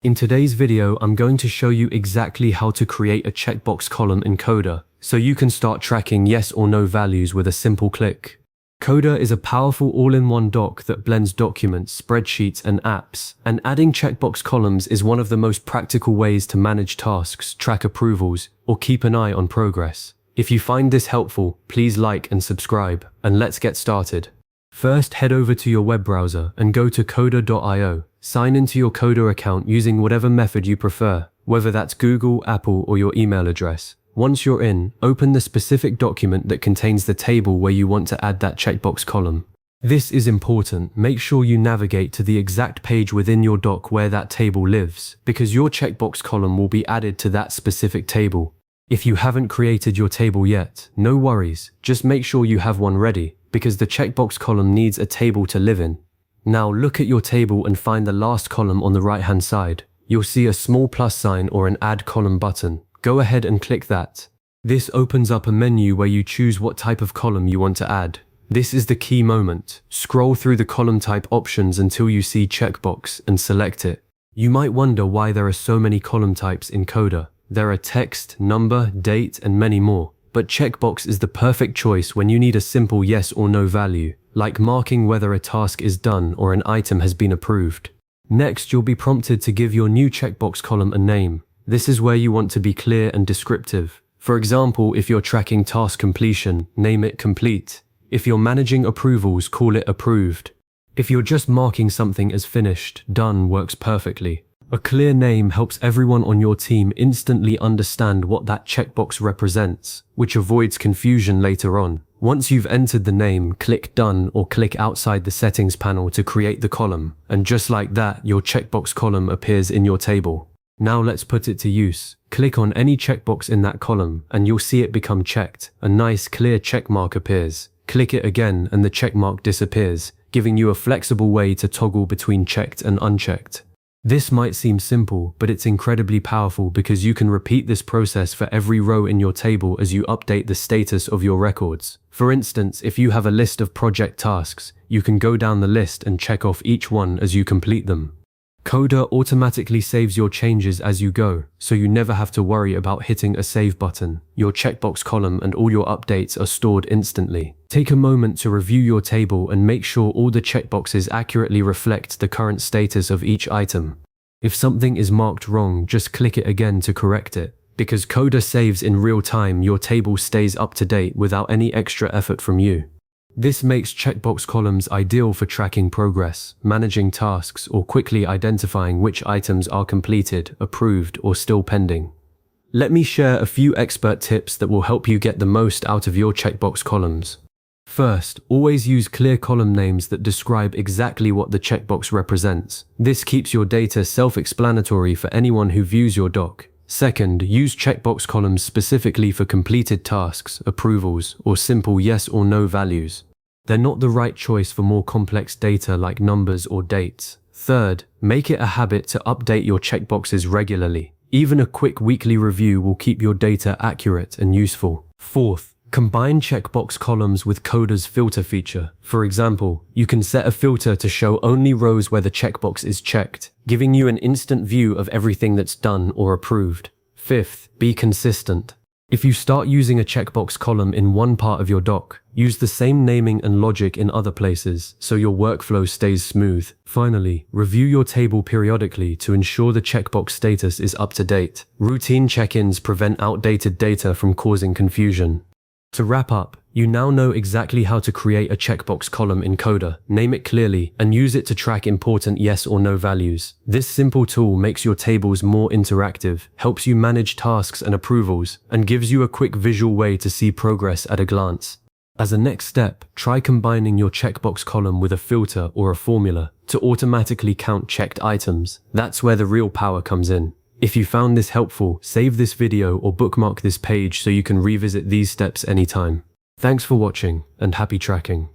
In today's video, I'm going to show you exactly how to create a checkbox column in Coda, so you can start tracking yes or no values with a simple click. Coda is a powerful all-in-one doc that blends documents, spreadsheets, and apps, and adding checkbox columns is one of the most practical ways to manage tasks, track approvals, or keep an eye on progress. If you find this helpful, please like and subscribe, and let's get started. First, head over to your web browser and go to coda.io. Sign into your Coda account using whatever method you prefer, whether that's Google, Apple, or your email address. Once you're in, open the specific document that contains the table where you want to add that checkbox column. This is important. Make sure you navigate to the exact page within your doc where that table lives, because your checkbox column will be added to that specific table. If you haven't created your table yet, no worries. Just make sure you have one ready, because the checkbox column needs a table to live in. Now look at your table and find the last column on the right-hand side. You'll see a small plus sign or an Add Column button. Go ahead and click that. This opens up a menu where you choose what type of column you want to add. This is the key moment. Scroll through the column type options until you see checkbox and select it. You might wonder why there are so many column types in Coda. There are text, number, date, and many more. But checkbox is the perfect choice when you need a simple yes or no value, like marking whether a task is done or an item has been approved. Next, you'll be prompted to give your new checkbox column a name. This is where you want to be clear and descriptive. For example, if you're tracking task completion, name it complete. If you're managing approvals, call it approved. If you're just marking something as finished, done works perfectly. A clear name helps everyone on your team instantly understand what that checkbox represents, which avoids confusion later on. Once you've entered the name, click Done or click outside the settings panel to create the column, and just like that, your checkbox column appears in your table. Now let's put it to use. Click on any checkbox in that column, and you'll see it become checked. A nice clear check mark appears. Click it again and the check mark disappears, giving you a flexible way to toggle between checked and unchecked. This might seem simple, but it's incredibly powerful because you can repeat this process for every row in your table as you update the status of your records. For instance, if you have a list of project tasks, you can go down the list and check off each one as you complete them. Coda automatically saves your changes as you go, so you never have to worry about hitting a save button. Your checkbox column and all your updates are stored instantly. Take a moment to review your table and make sure all the checkboxes accurately reflect the current status of each item. If something is marked wrong, just click it again to correct it. Because Coda saves in real time, your table stays up to date without any extra effort from you. This makes checkbox columns ideal for tracking progress, managing tasks, or quickly identifying which items are completed, approved, or still pending. Let me share a few expert tips that will help you get the most out of your checkbox columns. First, always use clear column names that describe exactly what the checkbox represents. This keeps your data self-explanatory for anyone who views your doc. Second, use checkbox columns specifically for completed tasks, approvals, or simple yes or no values. They're not the right choice for more complex data like numbers or dates. Third, make it a habit to update your checkboxes regularly. Even a quick weekly review will keep your data accurate and useful. Fourth, combine checkbox columns with Coda's filter feature. For example, you can set a filter to show only rows where the checkbox is checked, giving you an instant view of everything that's done or approved. Fifth, be consistent. If you start using a checkbox column in one part of your doc, use the same naming and logic in other places so your workflow stays smooth. Finally, review your table periodically to ensure the checkbox status is up to date. Routine check-ins prevent outdated data from causing confusion. To wrap up, you now know exactly how to create a checkbox column in Coda, name it clearly, and use it to track important yes or no values. This simple tool makes your tables more interactive, helps you manage tasks and approvals, and gives you a quick visual way to see progress at a glance. As a next step, try combining your checkbox column with a filter or a formula to automatically count checked items. That's where the real power comes in. If you found this helpful, save this video or bookmark this page so you can revisit these steps anytime. Thanks for watching, and happy tracking.